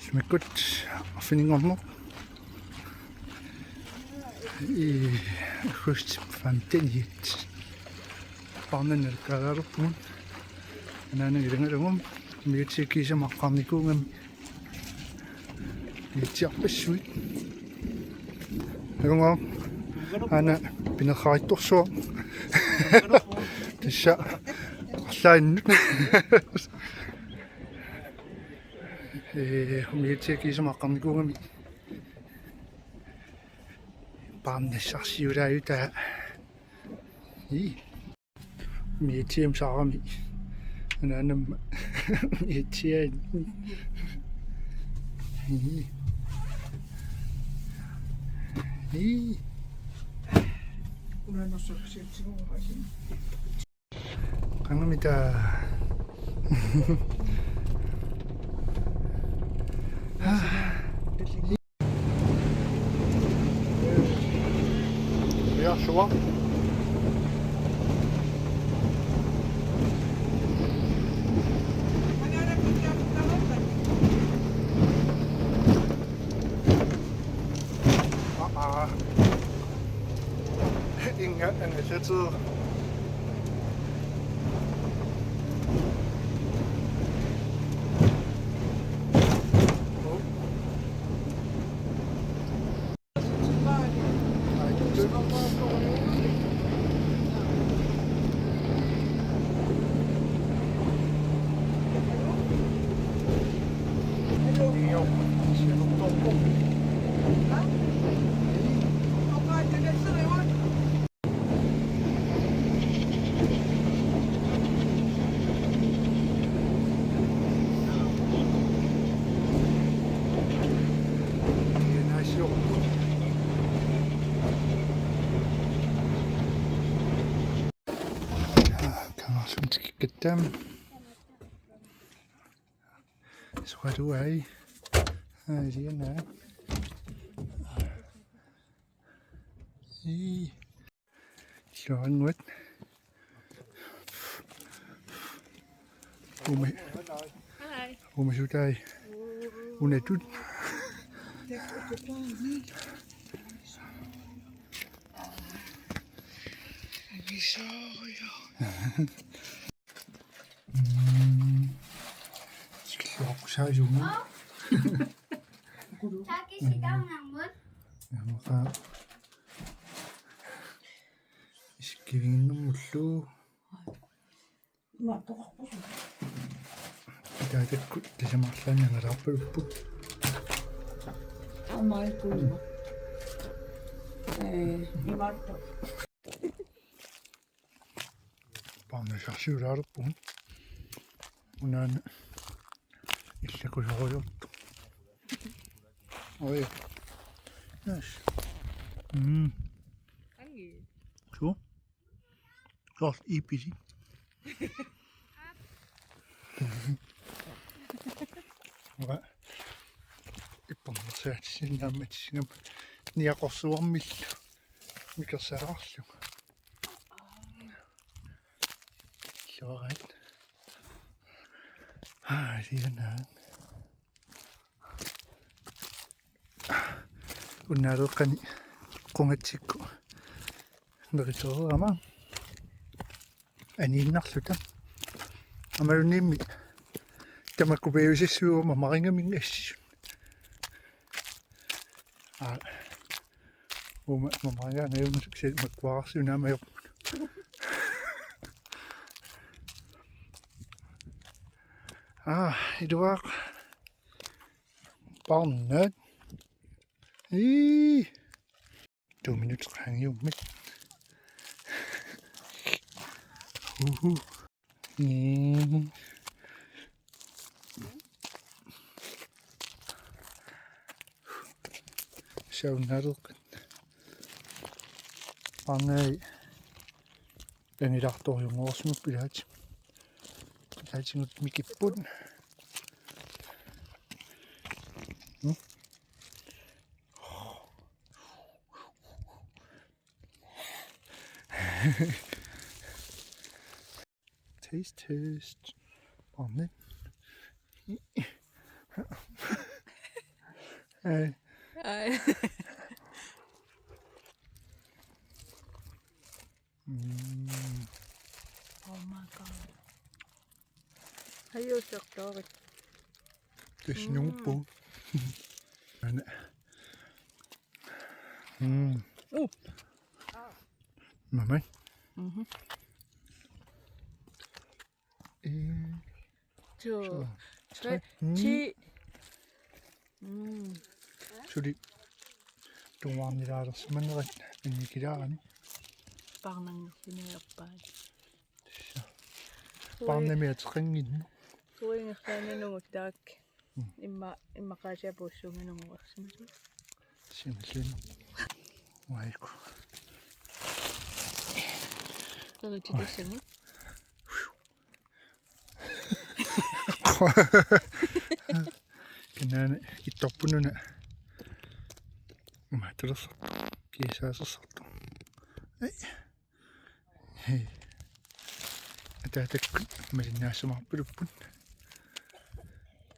Smekut finingorneq I hust 15 Paarnat Kangaarsuk Anangilangalungum miutsikiisamaqarnikungam miutsiarpassuit agungor ana pinerrarittorsuo tassa арлаиннут miutsikiisamaqarnikungami Paarnassarsiualunneq miutsiam saarami ananam miutsian Kangamita Ja, sure. Ingen Angajoqqaakka Kangaarsuk tikippugut Squaduai Diana Illuaqqamut Umasutai Unetut Illuaqqamut Maka iskivinnermullu Taatakkut tasamarlaanangalarpalupput Paarnassarsiualunneq unaana illakusorujortu oi yes so lost ipisi ва иппамерсаатсиннааматсигам ниақорсуармиллу микерсалаарлу лорат сиганаа уннаалеққани қунгатсикку нерисоорама анииннарлута амалунниимми тамаккупиусиссуума марингамин ассису ума мамарианаюмусук сит маккуарсунаамаёр Illuaq Paarnat 2 minutter hangiummit Saunnaaleqqat Paarnai anilartoriungoorsimuk pilaati pilaatigut mikipput Taste. Paarnat Ej. Ej. Oh my god. Har jo sagt dårligt. Det er sådan nogle på. Mamma. Mhm. 2, 3, 10. Fordi du var med der så man ret men ikke der er Paarnasarsiualunneq. Barne med at tringe ind. Tuingerlaananungak imma qaasiapuussunganunguarsimasu. Simpelthen. Waiko. Qerititissangit. Kenane ittorpununa. Matrus. Kiisaasartu. Ai. Hei. Atatakku malinnaassumarpuluppun.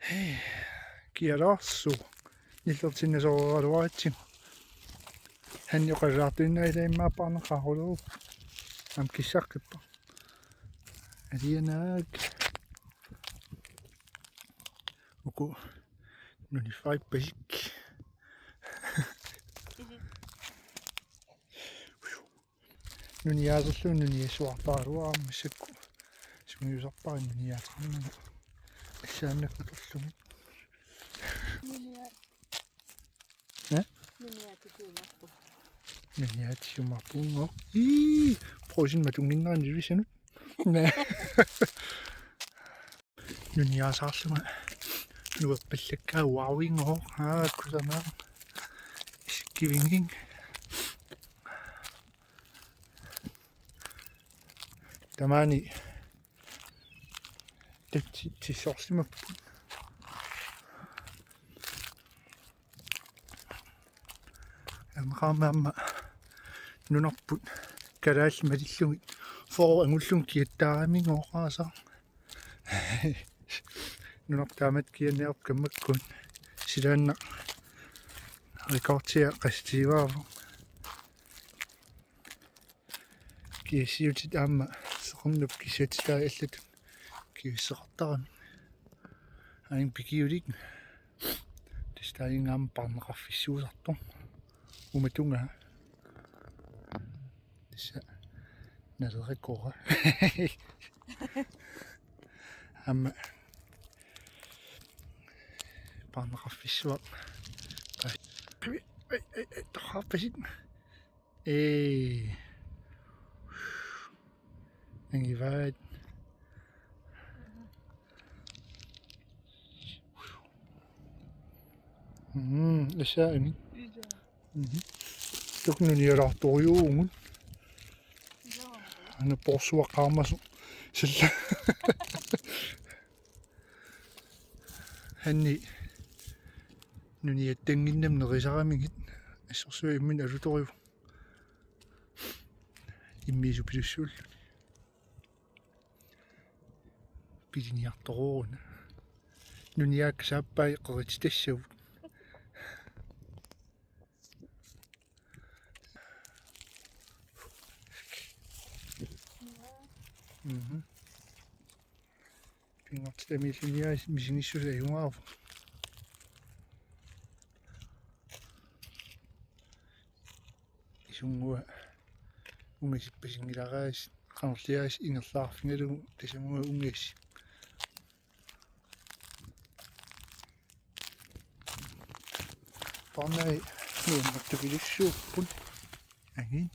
Hei. Kiaraarsu. Nillertinnasooraaluaratsi. Han joqasaartuinna ilaimmaa paarnaqarulu. Am kissaqippa. Alianaak. Uku nuni faipasik. Nuni jaaserlu nuni suarpaaruaa missakku. Suniusarpaa nuni jaatarnana. Assaannakkutorlumi. Nuni jaatiumarpuungo. Prøvsin matunginnaran Illulissanut. Nuni jaasaarluma. Nuappallakkaa uaruingo. Kusana. Iskivinging. Tamani. Tissorsimapput. Amraamma nunarput kalaallimalillugit for angullung kiattaaramingoqaasa nunartaamat kianneorkammakkun silaanna rekortia qastiivaavu kiissiutit aamma seqernup kissatitaa allatun kiisseqartaran ain pikiulik tistaaingaam parneqarfissuusartor umatunga tissa naleriqora amma parneqarfissuaq tarharpasit angivaat Assaani. Tuknuni jarartoriuungun. Ana porsuaqaarmasu silla. Hanni nuni attanginnam nerisaramigit assorsuа immin alutoriu. Immiisu pilussuul. Piliniartoruuna. Nuni aakkasaappaa qerititassavut. Pingartitamillunia misingissusa iungaavu. Isungua ungasippasingilarais qanerliaas ingerlaarfingalugu tasamunga ungassi. Paarnai nuammattupilussuupput agin.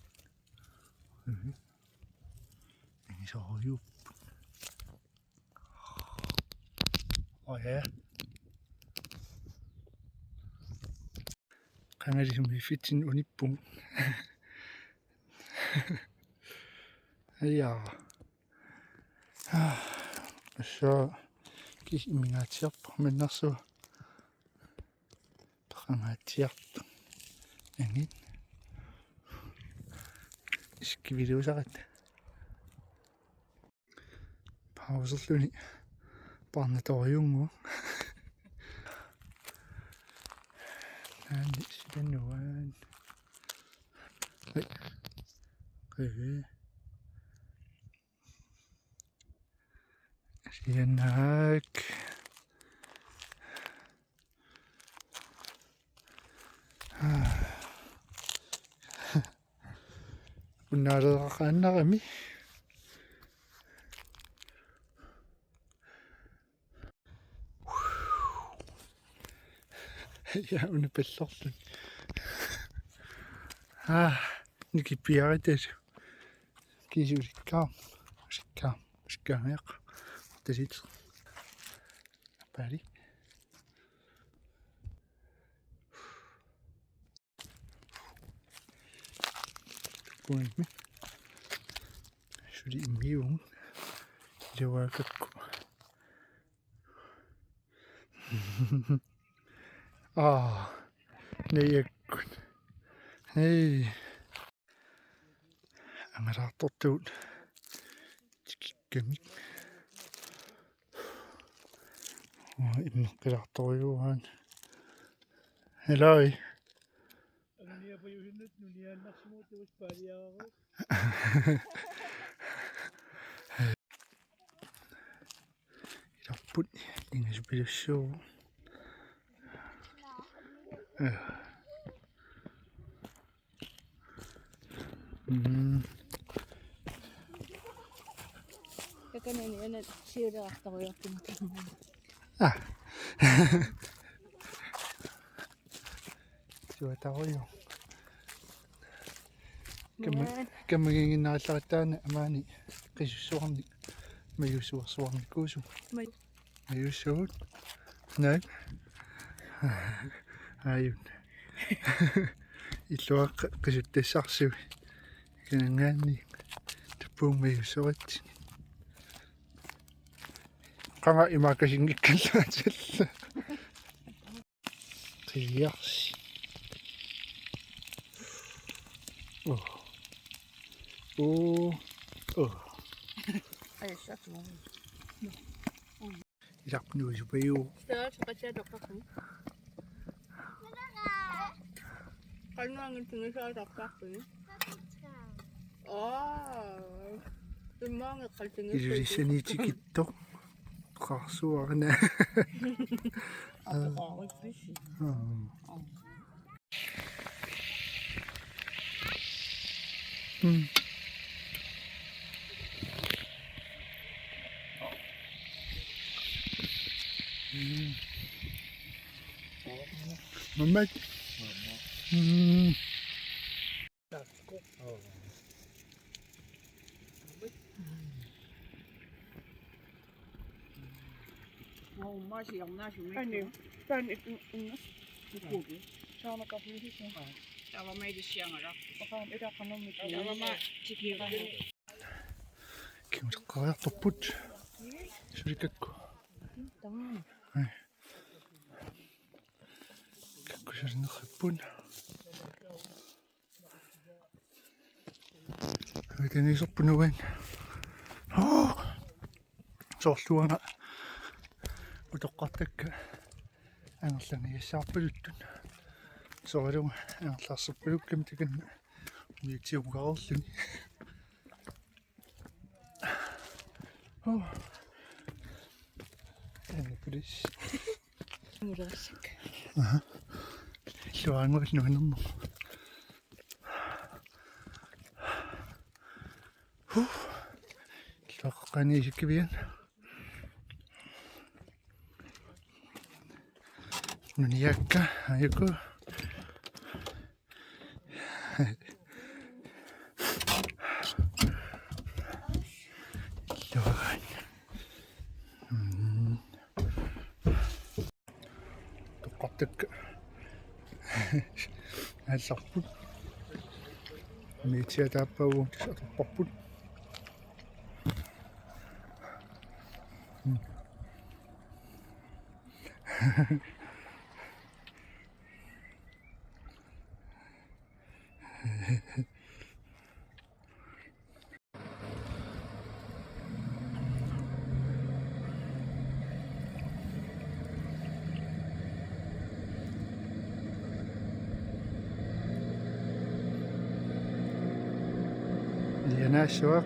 Angisoruupput. Ja. Qangalisuми fitsin unippum. Ja. Så kis immingaatiarpa mannarsua. Qangaatiarpa. Angin. Iskiviluusarat. Pauserluni. Paarnatoriungu. Nani sidanuan. Sianak. Unnaaleqaqaannarami. Ja, unipallorlun. Nikippiaritas. Kisulikkaam. Usikkaangiaq. Tasit. Pali. Kuinmi. Suli immiung. Illuaqqakku. Nerineq. Hei. Angerlartortugut. Tikikkami. Immeqqilartoriugaan. Hello. Ilarput ingasupillussuu. Yakanani ana siulleqartoriortumut. Suataruyu. Kammaginginnaallarittaana amaani qisussuarni mayussuarsuarnikkuusu. Mayussuut. Nak. Ayun. Illuaqqa qisuttassarsuvi. Kanangaanni tappuung mayussurat. Qanga imaakasinngikkallaatalla. Qiliarsi. Ayassaaqmu. Ilaqnuusupayuu. Qatiadoqqaqmi. Qalnuangittingisaaqartarpuni. Immaangeqqaltingis. Ilulissaniit kittoq. Qarsuarna. Aqoqarifisi. Mamat. Ani, tän innas. Kuuki. Saana kahvihisi. Tava meidisiangara. Okaan idaqanumit. Tava ma tikira. Kangaarsuk sulikakku. Tamam. Kakkusernerrippun. Avitaniiserpunuan. Soorluanga utoqqartakka Angerlarniassarpuluttun. Soorluanga Angerlarpugutkam takanna miitsiungaarluni. Pulis. Mulersak. Illuaqqamut. Illuaqqaniisikkivian. Nuniakka ayuku. Toqqartakka. Aallarput. Miitsiataappaguun tisatorparput. наассуа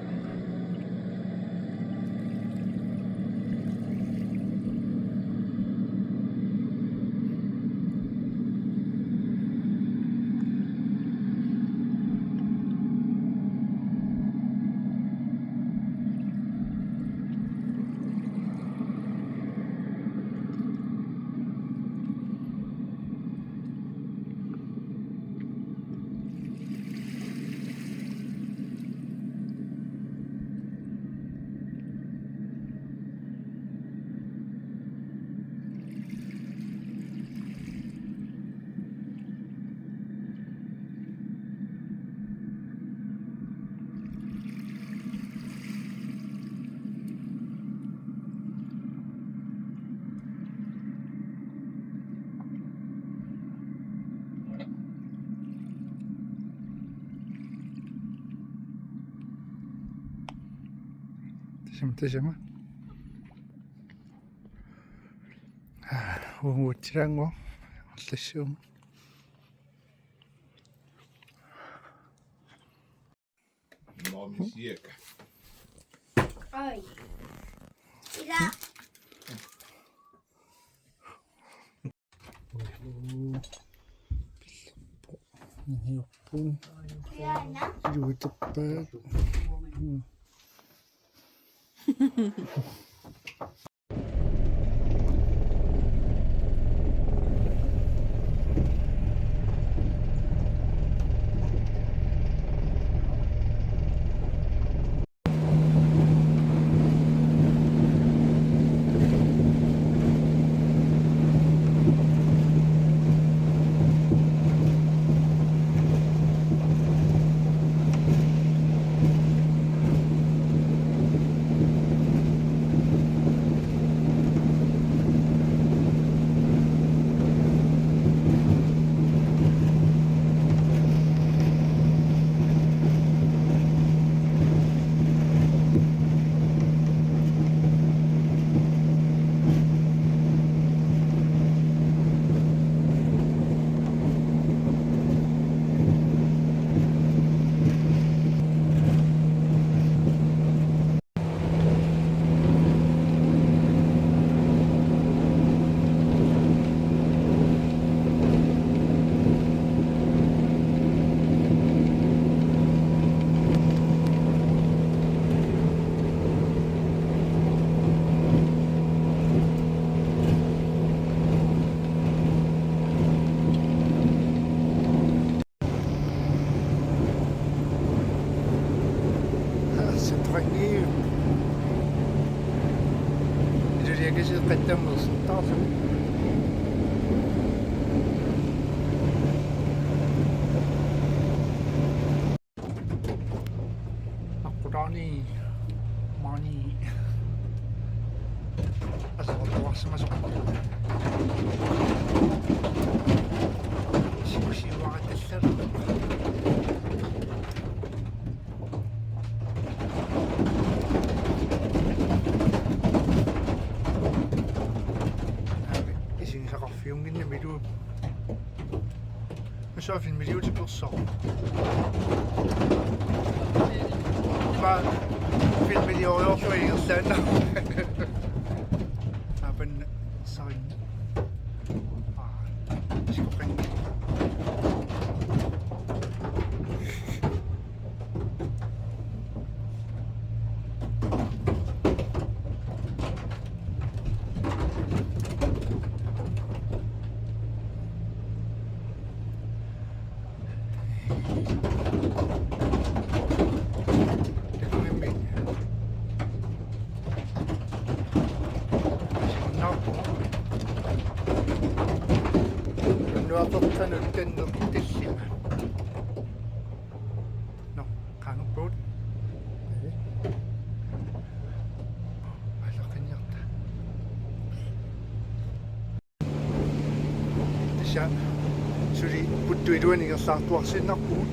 тасама унгуутсилаангу арлассуум Cirka. Oi. Ida. Hiuppun Diana. juuteppaat qattammersuttaarlu aqulaani maani asaqorluarsimasoq siusiuaratallari isingissaqarfiunginna milu massuafin miliutipersoq ma filmilioriorlu Angerlaanna apan sarin iskoqan nuapertanut tannertallima no qaangerpugut алаққинниарта тиса сули путтуилуанигерлаартуарсиннарпугут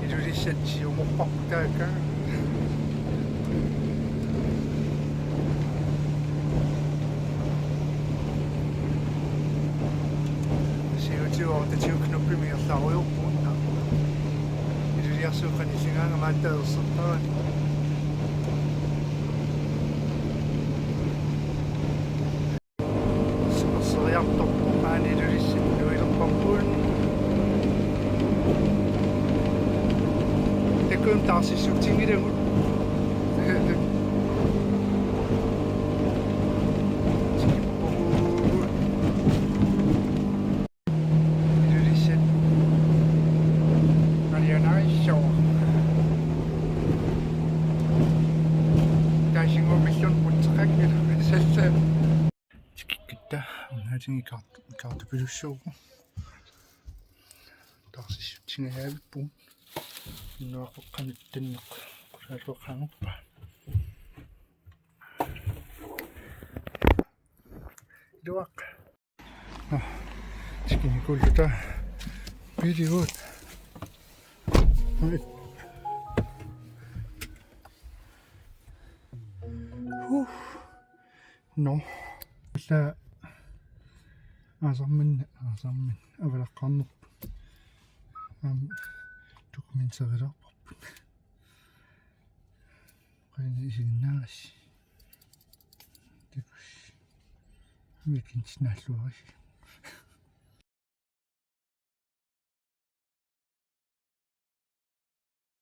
илулиссатсиуморпарпутаака siutuortatiuknuppi migerlaruйorpugut Kangaarsukani singaanga maattaersertarani Seriartorpu aani ilulissanut ilerparpuun Ekkum tarsissuttingilagut tikippugut ilulissan alianaissoo taasingumillun putserpoq sassa tikikkitta unaatingi kaartupilussuugu tarsissuttingaavippugut Illuaqqamut tanneq qusaalluqqanguppa Illuaq tikinikulluta piligut no la asarman avalaqqarnerput tukuminserilarparput qaini isiginnaagassi takus mikinsnaalluarisi